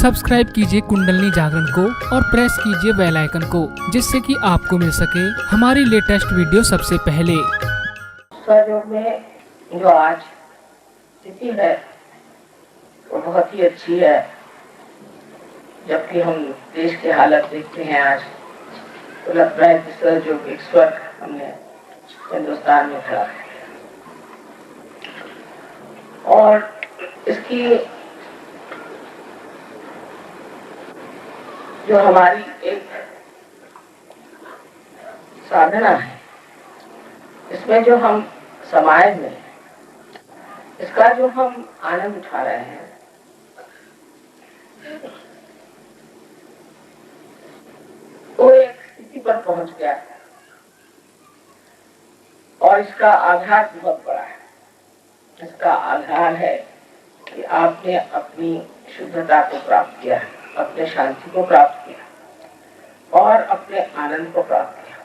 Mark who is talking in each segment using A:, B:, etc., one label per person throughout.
A: Subscribe कीजिए कुंडलनी जागरण को और प्रेस कीजिए बेल आइकन को, जिससे कि आपको मिल सके हमारी लेटेस्ट वीडियो सबसे पहले।
B: सहयोग में जो आज स्थिति है वो बहुत ही अच्छी है। जबकि हम देश की हालत देखते हैं आज, तो लगता है कि सहयोग एक स्वर्ग हमने हिंदुस्तान में खड़ा है। और इसकी जो हमारी एक साधना है, इसमें जो हम समाज में इसका जो हम आनंद उठा रहे हैं, वो एक स्थिति पर पहुंच गया है और इसका आधार बहुत बड़ा है। इसका आधार है कि आपने अपनी शुद्धता को प्राप्त किया, अपने शांति को प्राप्त किया और अपने आनंद को प्राप्त किया।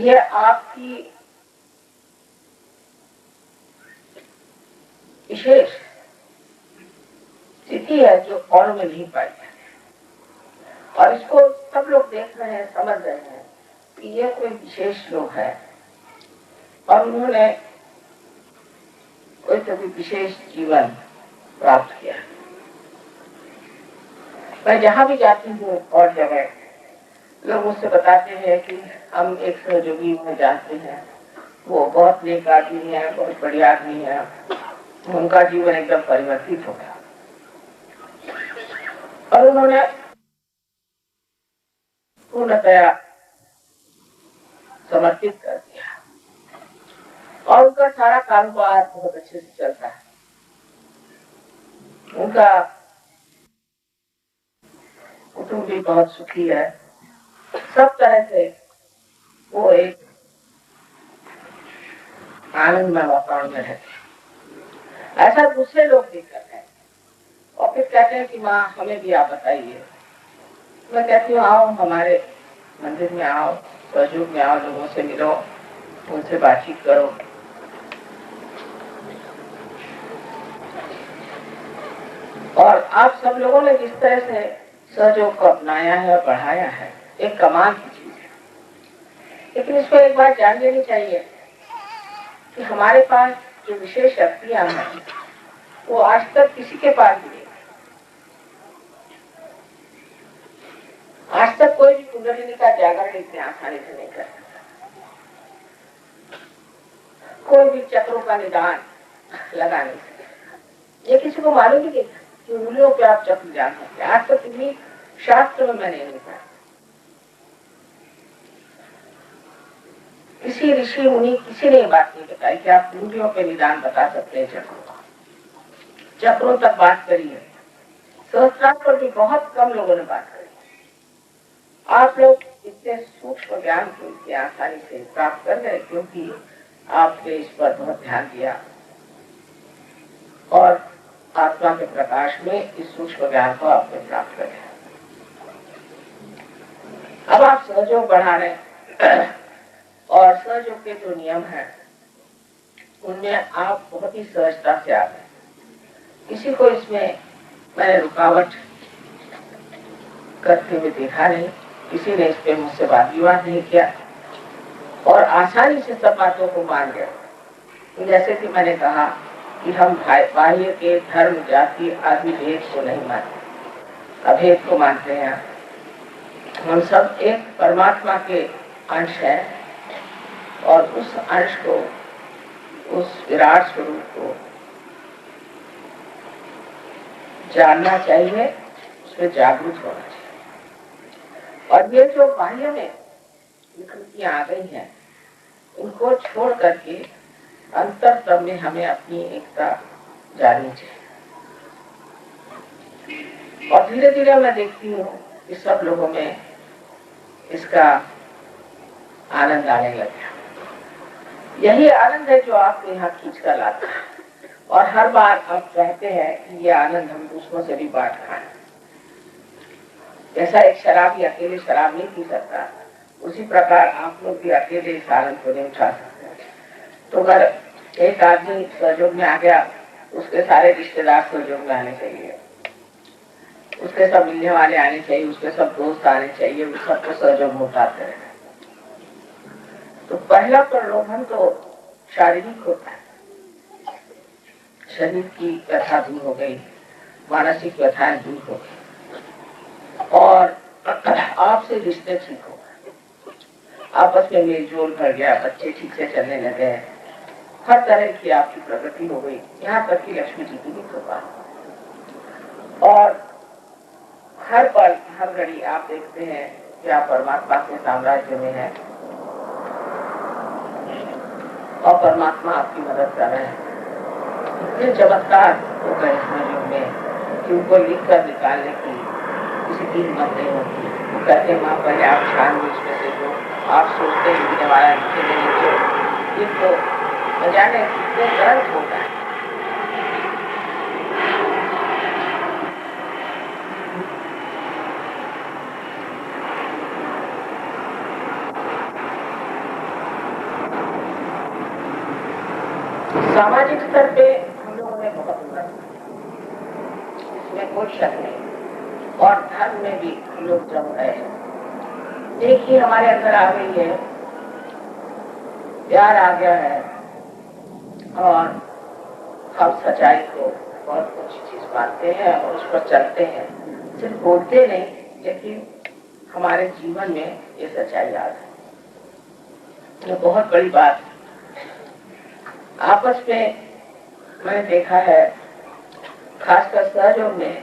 B: यह आपकी विशेष स्थिति है जो और में नहीं पाई है। और इसको सब लोग देख रहे हैं, समझ रहे हैं कि ये कोई विशेष लोग है और उन्होंने कोई तो भी विशेष जीवन प्राप्त किया। मैं जहां भी जाती हूँ और जगह लोग मुझसे बताते हैं कि हम एक सहयोगी में जानते हैं, वो बहुत नेक आदमी है, बहुत बढ़िया आदमी है, उनका जीवन एकदम परिवर्तित हो गया और उन्होंने पूर्णतया समर्पित कर दिया और उनका सारा कारोबार बहुत अच्छे से चलता है। उनका कुटुंब भी बहुत सुखी है। सब तरह से वो एक आनंदमय वातावरण में रहते हैं। ऐसा दूसरे लोग भी करते हैं और फिर कहते हैं कि माँ हमें भी आप बताइए। मैं कहती हूँ आओ हमारे मंदिर में आओ, सहयोग में आओ, लोगों से मिलो, उनसे बातचीत करो। और आप सब लोगों ने जिस तरह से सहयोग को अपनाया है और बढ़ाया है, एक कमाल की चीज है। लेकिन इसको एक बात जान लेनी चाहिए कि हमारे पास जो विशेष शक्तियां हैं वो आज तक किसी के पास नहीं। आज तक कोई भी कुंडलिनी का जागरण इतने आसानी से नहीं कर सकता। कोई भी चक्रों का निदान लगा नहीं सकता। ये किसी को मालूम ही नहीं था कि उंगलियों पे आप चक्र जान सकते। आज तक इतनी शास्त्र में मैंने नहीं पढ़ा। किसी ऋषि मुनि किसी ने बात नहीं बताई कि आप उंगलियों पे निदान बता सकते हैं। चक्रों तक बात करी है, सहस्त्रार्थ पर भी बहुत कम लोगों ने बात करी। आप लोग इतने सूक्ष्म ज्ञान को इतनी आसानी से प्राप्त कर गए क्योंकि आपने इस पर बहुत ध्यान दिया और आत्मा के प्रकाश में इस सूक्ष्म ज्ञान को आपने प्राप्त कर लिया। अब आप सहयोग बढ़ा रहे और सहयोग के जो नियम हैं उनमें आप बहुत ही सहजता से आ गए। किसी को इसमें मैंने रुकावट करते हुए देखा नहीं, किसी ने इस पे मुझसे वाद विवाद नहीं किया और आसानी से सब बातों को मान गया। जैसे कि मैंने कहा कि हम बाह्य के धर्म, जाति आदि भेद को नहीं मानते, अभेद को मानते हैं। हम सब एक परमात्मा के अंश हैं और उस अंश को, उस विराट स्वरूप को जानना चाहिए, उसमें जागरूक होना चाहिए। और ये जो बाह्य में विकृतियां आ गई हैं, इनको छोड़ करके अंतरतम में हमें अपनी एकता जाननी चाहिए। और धीरे धीरे मैं देखती हूँ कि सब लोगों में इसका आनंद आने लगा। यही आनंद है जो आपको यहाँ खींच कर लाता है और हर बार आप चाहते हैं कि ये आनंद हम दूसरों से भी बांट खाएं। जैसा एक शराबी अकेले शराब नहीं पी सकता, उसी प्रकार आप लोग भी अकेले इस आनंद को नहीं उठा सकते। तो अगर एक आदमी सहयोग में आ गया, उसके सारे रिश्तेदार सहयोग में आने चाहिए। उसके सब मिलने वाले आने चाहिए, उसके सब दोस्त आने चाहिए, उस सबको सहयोग होताते रहे। तो पहला प्रलोभन तो शारीरिक होता है, शरीर की व्यथा दूर हो गई, मानसिक व्यथाएं दूर हो गई और आपसे रिश्ते ठीक हो गए, आपस में मेलजोल भर गया, बच्चे ठीक से चलने लगे, हर तरह की आपकी प्रगति हो गई, यहाँ तक कि लक्ष्मी जी की भी कृपा। और हर पल हर घड़ी आप देखते हैं कि आप परमात्मा के साम्राज्य में हैं और परमात्मा आपकी मदद कर रहे हैं। इतने चमत्कार हो गए इसमें युग में कि उनको लिख कर निकालने की किसी की हिम्मत नहीं होती। वो कहते हैं माँ पहले आप छान लो इसमें से जो आप सोचते हैं लिखने वाला लिखे नहीं, ये तो न जाने कितने ग्रंथ होता है। सामाजिक स्तर पे हम लोगों ने बहुत उन्नति, इसमें कोई शक नहीं, और धर्म में भी हम लोग जम रहे हैं। एक ही हमारे अंदर आ गई है, प्यार आ गया है और हम सच्चाई को बहुत अच्छी चीज मानते हैं और उस पर चलते हैं। सिर्फ बोलते नहीं, लेकिन हमारे जीवन में ये सच्चाई आ गई। ये बहुत बड़ी बात। आपस में मैंने देखा है, खासकर सहयोग में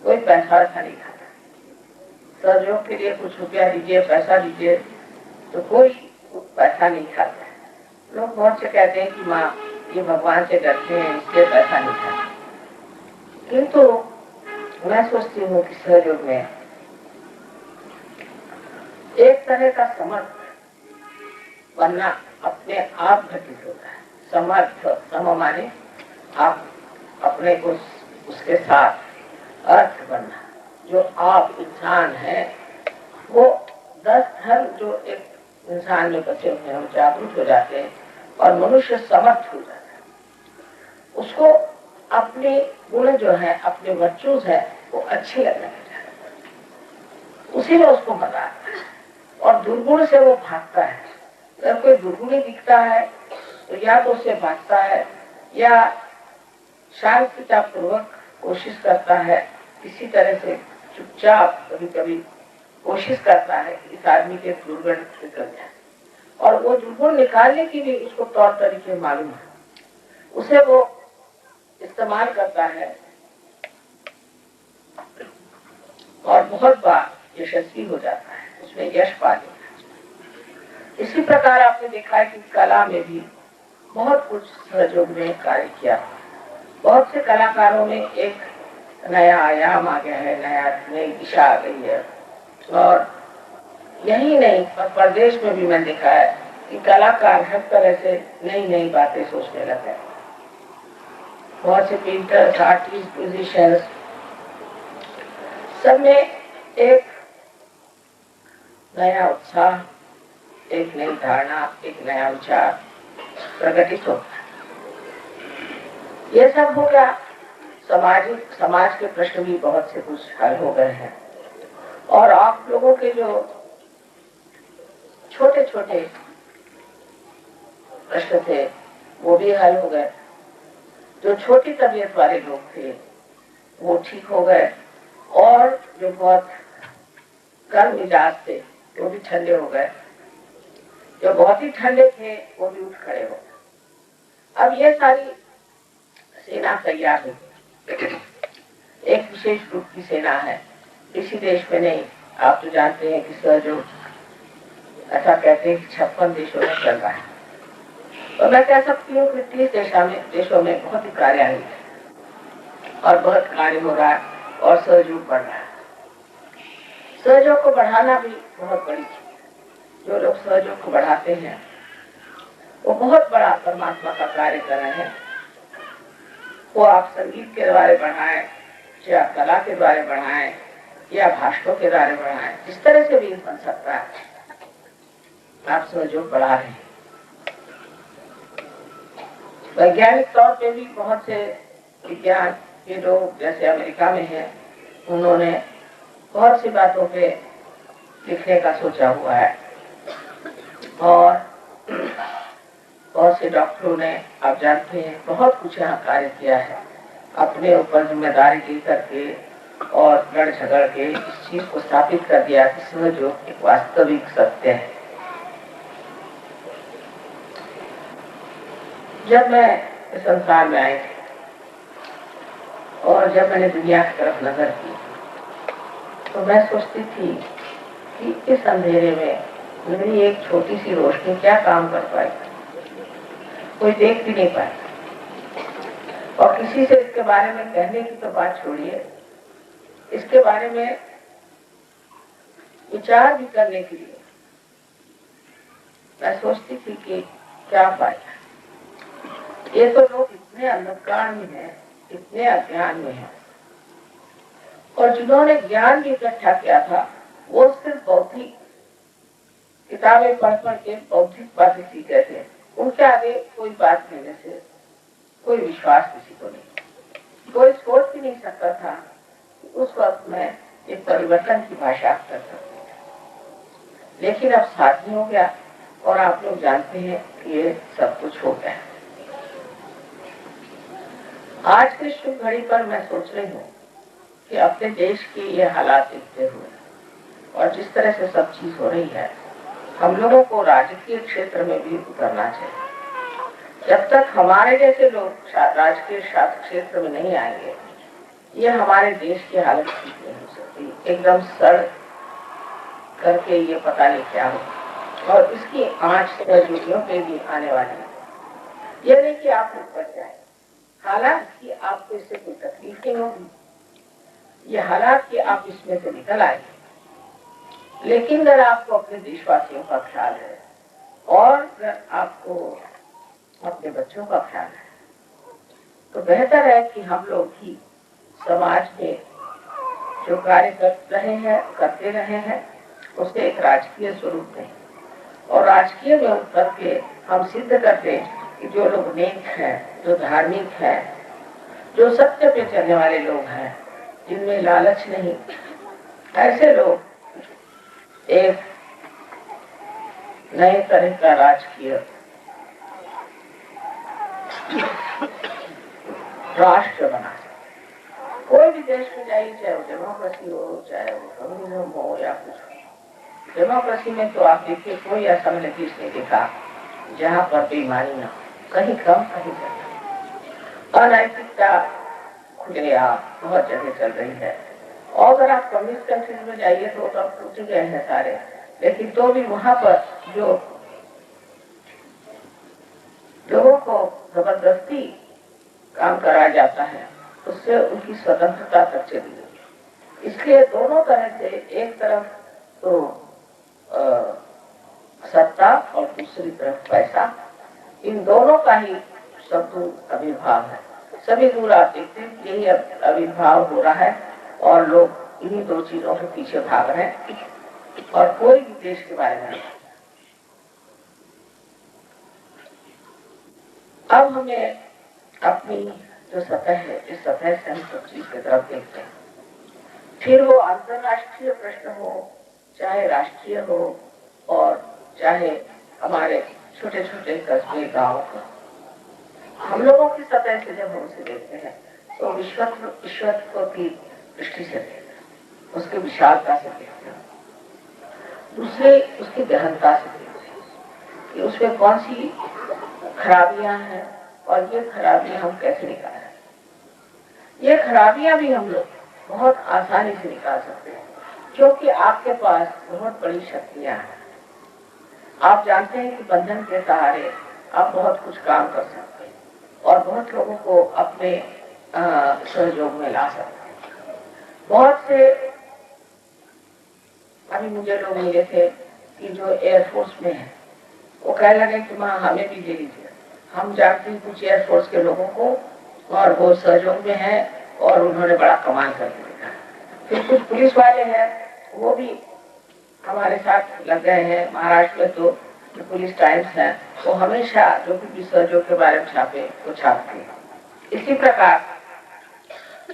B: कोई पैसा वैसा नहीं खाता। सहयोग के लिए कुछ रुपया दीजिए, पैसा दीजिए, तो कोई पैसा नहीं खाता। लोग बहुत से कहते हैं कि माँ ये भगवान से डरते हैं इसलिए पैसा नहीं खाते, किंतु मैं सोचती हूँ कि सहयोग में एक तरह का समर्थ बनना अपने आप घटित होता है। समर्थ सम माने आप अपने को उसके साथ अर्थ बनना। जो आप इंसान है वो 10 धर्म जो एक इंसान में बचे हुए हैं हम जागरूक हो जाते हैं और मनुष्य समर्थ हो जाता है। उसको अपने गुण जो है, अपने वर्चूज है, वो अच्छे लगने लग जाते हैं, उसी में उसको मजा आता है और दुर्गुण से वो भागता है। अगर कोई दुर्गुणी दिखता है तो या तो उससे भागता है या शांतता पूर्वक कोशिश करता है, किसी तरह से चुपचाप कभी कभी कोशिश करता है कि इस आदमी के दुर्गुण निकल जाए, और वो दुर्गुण निकालने की भी उसको तौर तरीके मालूम है, उसे वो इस्तेमाल करता है और बहुत बार यशस्वी हो जाता है, उसमें यश पा लेता है। इसी प्रकार आपने देखा है कि कला में भी बहुत कुछ सहयोग में कार्य किया। बहुत से कलाकारों में एक नया आयाम आ गया है, नई दिशा आ गई है। और यही नहीं, पर प्रदेश में भी मैंने देखा है कि कलाकार हर तरह से नई नई बातें सोचने लगे हैं। बहुत से पेंटर्स, आर्टिस्ट, म्यूजिशियंस, सब में एक नया उत्साह, एक नई धारणा, एक नया विचार प्रकटित होता है। ये सब हो गया। समाज के प्रश्न भी बहुत से कुछ हल हो गए हैं और आप लोगों के जो छोटे छोटे प्रश्न थे वो भी हल हो गए। जो छोटी तबीयत वाले लोग थे वो ठीक हो गए और जो बहुत गर्म मिजाज थे वो भी ठंडे हो गए। जो बहुत ही ठंडे थे वो भी उठ खड़े हो गए। अब ये सारी सेना तैयार है, एक विशेष ग्रुप की सेना है, किसी देश में नहीं। आप तो जानते हैं कि सहयोग ऐसा कहते हैं कि 56 देशों में चल रहा है, तो मैं कह सकती हूँ कि 30 देशों में बहुत ही कार्यालय है और बहुत कार्य हो रहा है और सहयोग बढ़ रहा है। सहयोग को बढ़ाना भी बहुत बड़ी चीज है। जो लोग सहयोग को बढ़ाते हैं वो बहुत बड़ा परमात्मा का कार्य कर रहे हैं। वो आप संगीत के द्वारा बढ़ाएं या कला के द्वारा बढ़ाएं या भाषणों के द्वारा बढ़ाएं, जिस तरह से भी बन सकता है, आप सहयोग बढ़ा रहे हैं। वैज्ञानिक तौर पे भी बहुत से विज्ञान के लोग जैसे अमेरिका में हैं, उन्होंने बहुत सी बातों पे लिखने का सोचा हुआ है और बहुत से डॉक्टरों ने, आप जानते हैं, बहुत कुछ यहाँ कार्य किया है, अपने ऊपर जिम्मेदारी लेकर के और लड़ झगड़ के इस चीज को स्थापित कर दिया कि सहयोग एक वास्तविक सत्य है। जब मैं इस संसार में आई थी और जब मैंने दुनिया की तरफ नजर की तो मैं सोचती थी कि इस अंधेरे में मेरी एक छोटी सी रोशनी क्या काम कर पाएगी, कोई देख भी नहीं पाए। और किसी से इसके बारे में कहने की तो बात छोड़िए, इसके बारे में विचार भी करने के लिए मैं सोचती थी कि क्या फायदा। ये तो लोग इतने अंधकार में हैं, इतने अज्ञान में हैं, और जिन्होंने ज्ञान भी इकट्ठा किया था वो सिर्फ बौद्धिक किताबें पढ़ पढ़ के बौद्धिक बातें सीखे थे। उनके आगे कोई बात कहने से कोई विश्वास किसी को नहीं, कोई सोच भी नहीं सकता था कि उस वक्त में एक परिवर्तन की भाषा कर सकती। लेकिन अब साथी हो गया और आप लोग जानते हैं कि ये सब कुछ हो गया। आज के शुभ घड़ी पर मैं सोच रही हूँ कि अपने देश के ये हालात देखते हुए और जिस तरह से सब चीज हो रही है, हम लोगों को राजकीय क्षेत्र में भी उतरना चाहिए। जब तक हमारे जैसे लोग राजकीय शास्त्र क्षेत्र में नहीं आएंगे, ये हमारे देश की हालत ठीक नहीं हो सकती। एकदम सड़ करके ये पता नहीं क्या हो, और इसकी आंच सहयोगियों पे भी आने वाली है। ये नहीं कि आप ऊपर जाए, हालांकि आपको इससे कोई तकलीफ नहीं होगी, ये हालात कि आप इसमें से निकल आए। लेकिन अगर आपको अपने देशवासियों का ख्याल है और अगर आपको अपने बच्चों का ख्याल है, तो बेहतर है कि हम लोग ही समाज में जो कार्य करते रहे हैं उसके एक राजकीय स्वरूप में, और राजकीय में उतर के हम सिद्ध करते कि जो लोग नेक हैं, जो धार्मिक हैं, जो सत्य पे चलने वाले लोग हैं, जिनमें लालच नहीं, ऐसे लोग एक नए तरह का राजकीय राष्ट्र बना। कोई भी देश में जाइए, चाहे वो डेमोक्रेसी हो, चाहे वो कम्युनिज्म हो या कुछ। डेमोक्रेसी में तो आप देखिए कोई ऐसा मैंने देश नहीं देखा जहाँ पर बेईमानी ना, कहीं कम कहीं ज्यादा। अनैतिकता खुलेआम बहुत जगह चल रही है। और अगर आप कम्युनिस्ट कंट्रीज में जाइए तो अब टूट गए हैं सारे, लेकिन तो भी वहां पर जो लोगों को जबरदस्ती काम कराया जाता है उससे उनकी स्वतंत्रता तक चली गई। इसलिए दोनों तरह से, एक तरफ तो सत्ता और दूसरी तरफ पैसा, इन दोनों का ही सब दूर आविर्भाव है। सभी दूर आप देखते हैं यही आविर्भाव हो रहा है और लोग इन्हीं दो चीजों के पीछे भाग रहे हैं और कोई भी देश के बारे में। अब हमें अपनी जो सतह है, इस सतह से हम सब चीज की तरफ देखते हैं, फिर वो अंतरराष्ट्रीय प्रश्न हो, चाहे राष्ट्रीय हो, और चाहे हमारे छोटे छोटे कस्बे गाँव का। हम लोगों की सतह से जब हम उसे देखते हैं तो विश्वत्व की दृष्टि से देखते हैं, उसकी विशालता से देखते हैं, दूसरे उसकी गहनता से देखते हैं कि उसमें कौन सी खराबियां हैं और ये खराबियां हम कैसे निकालें। ये खराबियां भी हम लोग बहुत आसानी से निकाल सकते हैं क्योंकि आपके पास बहुत बड़ी शक्तियां हैं। आप जानते हैं कि बंधन के सहारे आप बहुत कुछ काम कर सकते हैं और बहुत लोगों को अपने सहयोग में ला सकते हैं। बहुत से अभी मुझे लोग मिले थे कि जो एयरफोर्स में है, वो कह लगे कि माँ हमें भी दे दीजिए। हम जानते हैं कुछ एयरफोर्स के लोगों को और वो सहयोग में है और उन्होंने बड़ा कमाल करके देखा। फिर कुछ पुलिस वाले हैं, वो भी हमारे साथ लग गए हैं। महाराष्ट्र में तो पुलिस टाइम्स है, वो हमेशा जो भी सहयोग के बारे में छापे वो छापते हैं। इसी प्रकार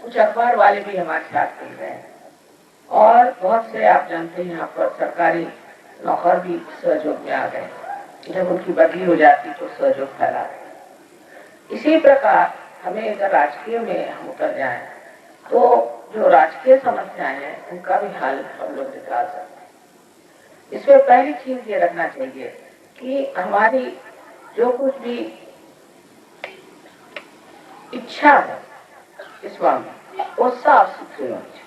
B: कुछ अखबार वाले भी हमारे साथ मिल रहे हैं और बहुत से आप जानते हैं यहाँ पर सरकारी नौकर भी सहयोग में आ गए। जब उनकी बदली हो जाती तो सहयोग फैला रहे। इसी प्रकार हमें अगर राजकीय में हम उतर जाएं तो जो राजकीय समस्याएं हैं उनका भी हल हम लोग निकाल सकते हैं। इसमें पहली चीज ये रखना चाहिए कि हमारी जो कुछ भी इच्छा है इस मामले वो साफ सुथरी होनी चाहिए,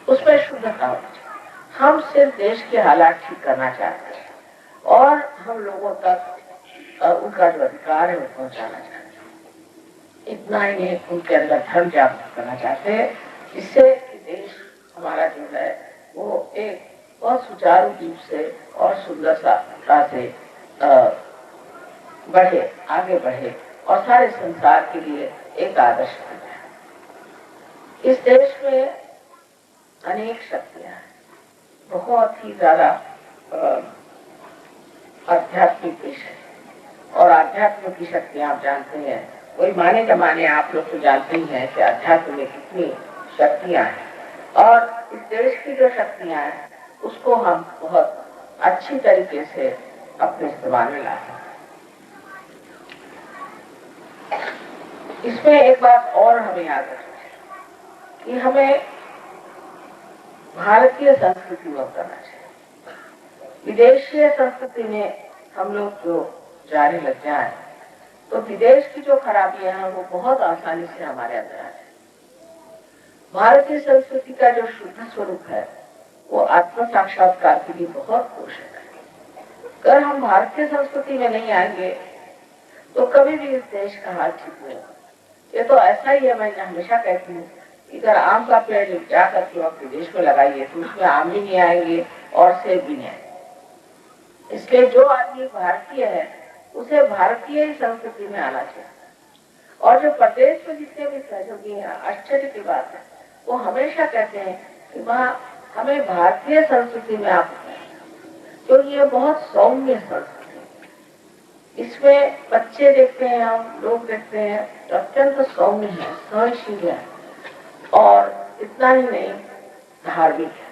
B: उसमें शुद्धता होनी चाहिए। हम सिर्फ देश के हालात ठीक करना चाहते हैं और हम लोगों तक उनका जो अधिकार है वो पहुंचाना चाहते हैं। इतना ही नहीं, उनके अंदर धर्म जागृत करना चाहते हैं, जिससे कि देश हमारा जो है वो एक बहुत सुचारू रूप से और सुंदरता से बढ़े, आगे बढ़े और सारे संसार के लिए एक आदर्श बन जाए। इस देश में अनेक शक्तियां हैं, बहुत ही ज्यादा आध्यात्मिक विषय और आध्यात्म की शक्तियां आप जानते हैं, वही माने जमाने आप लोग तो जानते ही हैं कि अध्यात्म में कितनी शक्तियां हैं और इस देश की जो शक्तियां हैं उसको हम बहुत अच्छी तरीके से अपने इस्तेमाल में ला सकते हैं। इसमें एक बात और हमें याद रखनी है कि हमें भारतीय संस्कृति में उतरना चाहिए। विदेशीय संस्कृति में हम लोग जो जाने लग जाए तो विदेश की जो खराबियां हैं वो बहुत आसानी से हमारे अंदर आ जाए। भारतीय संस्कृति का जो शुद्ध स्वरूप है वो आत्म साक्षात्कार के लिए बहुत पोषक है। अगर हम भारतीय संस्कृति में नहीं आएंगे तो कभी भी इस देश का हाल ठीक नहीं होगा। ये तो ऐसा ही है, मैं हमेशा कहती हूँ, इधर आम का पेड़ जाकर के आप विदेश में लगाइए तो उसमें आम भी नहीं आएंगे और सेब भी नहीं आएंगे। इसलिए जो आदमी भारतीय है उसे भारतीय ही संस्कृति में आना चाहिए। और जो प्रदेश में जितने भी सहयोगी हैं, आश्चर्य की बात है, वो हमेशा कहते हैं कि वहाँ हमें भारतीय संस्कृति में आप, क्योंकि ये बहुत सौम्य संस्कृति है। इसमें बच्चे देखते हैं, हम लोग देखते हैं तो अत्यंत सौम्य है, सहनशील है और इतना ही नहीं धार्मिक है।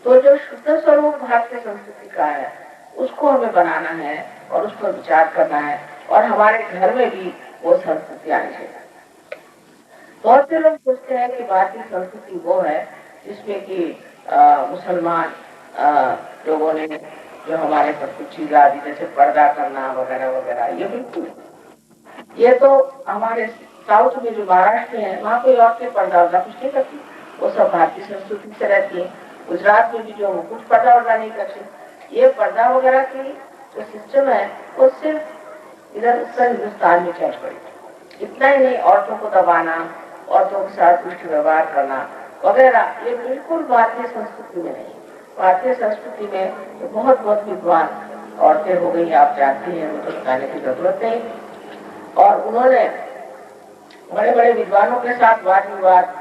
B: तो जो शुद्ध स्वरूप भारतीय संस्कृति का है उसको हमें बनाना है और उस पर विचार करना है और हमारे घर में भी वो संस्कृति आनी चाहिए। बहुत से लोग सोचते हैं कि भारतीय संस्कृति वो है जिसमें कि मुसलमान लोगों ने जो हमारे पर कुछ चीज आदि जैसे पर्दा करना वगैरह वगैरह, ये बिल्कुल, ये तो हमारे साउथ में जो महाराष्ट्र है वहाँ कोई औरतें पर्दा वर्दा कुछ नहीं करती, वो सब भारतीय संस्कृति से रहती है। गुजरात में भी जो कुछ पर्दा वर्दा नहीं करते। ये पर्दा वगैरह की जो सिस्टम है वो सिर्फ इधर उत्तर हिंदुस्तान में चल पड़ी। इतना ही नहीं, औरतों को दबाना, औरतों के साथ दुष्ट व्यवहार करना वगैरह, ये बिल्कुल भारतीय संस्कृति में नहीं। भारतीय संस्कृति में तो बहुत बहुत विद्वान औरतें हो गई, आप जानते हैं, उनको बताने की जरूरत नहीं। और उन्होंने बड़े बड़े विद्वानों के साथ वाद विवाद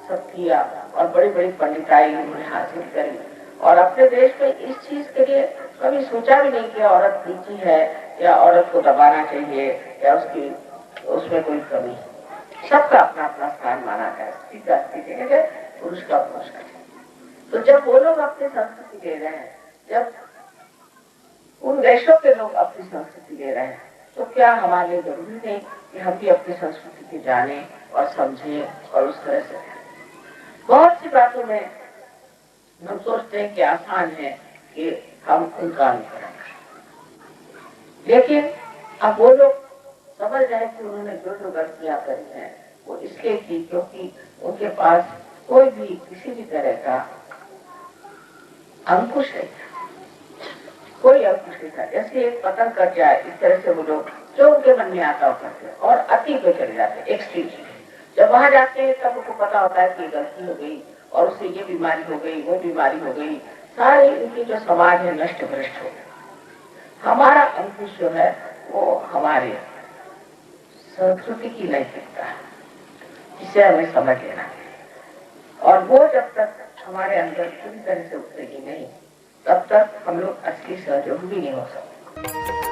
B: सब किया और बड़ी बड़ी पंडिताई उन्होंने हासिल करी और अपने देश में इस चीज के लिए कभी सोचा भी नहीं कि औरत नीची है या औरत को दबाना चाहिए या उसकी उसमें कोई कमी है। सबका अपना अपना स्थान माना है, पुरुष का पुरुष का। तो जब वो लोग अपनी संस्कृति ले रहे हैं, जब उन देशों के लोग अपनी संस्कृति ले रहे हैं, तो क्या हमारे लिए जरूरी नहीं कि हम भी अपनी संस्कृति की जाने और समझें और उस तरह से। बहुत सी बातों में हम सोचते हैं कि आसान है कि हम उनका अनुकरण करें, लेकिन अब वो लोग समझ जाए कि उन्होंने जो जो गलतियां करी हैं वो इसलिए की क्योंकि उनके पास कोई भी किसी भी तरह का अंकुश नहीं था, कोई अंकुश नहीं था। जैसे एक पतंग कट जाए इस तरह से वो लोग जो उनके मन में आता करते और अति पे चले जाते, एक्सट्रीम। जब वहां जाते हैं तब उनको पता होता है कि गलती हो गई और उससे ये बीमारी हो गई, वो बीमारी हो गई, सारी उनकी जो समाज है नष्ट भ्रष्ट हो गया। हमारा अंकुश जो है वो हमारे संस्कृति की नैतिकता है, जिसे हमें समझ लेना है। और वो जब तक हमारे अंदर पूरी तरह से उतरेगी नहीं, तब तक हम लोग असली सहयोग भी नहीं हो सकते।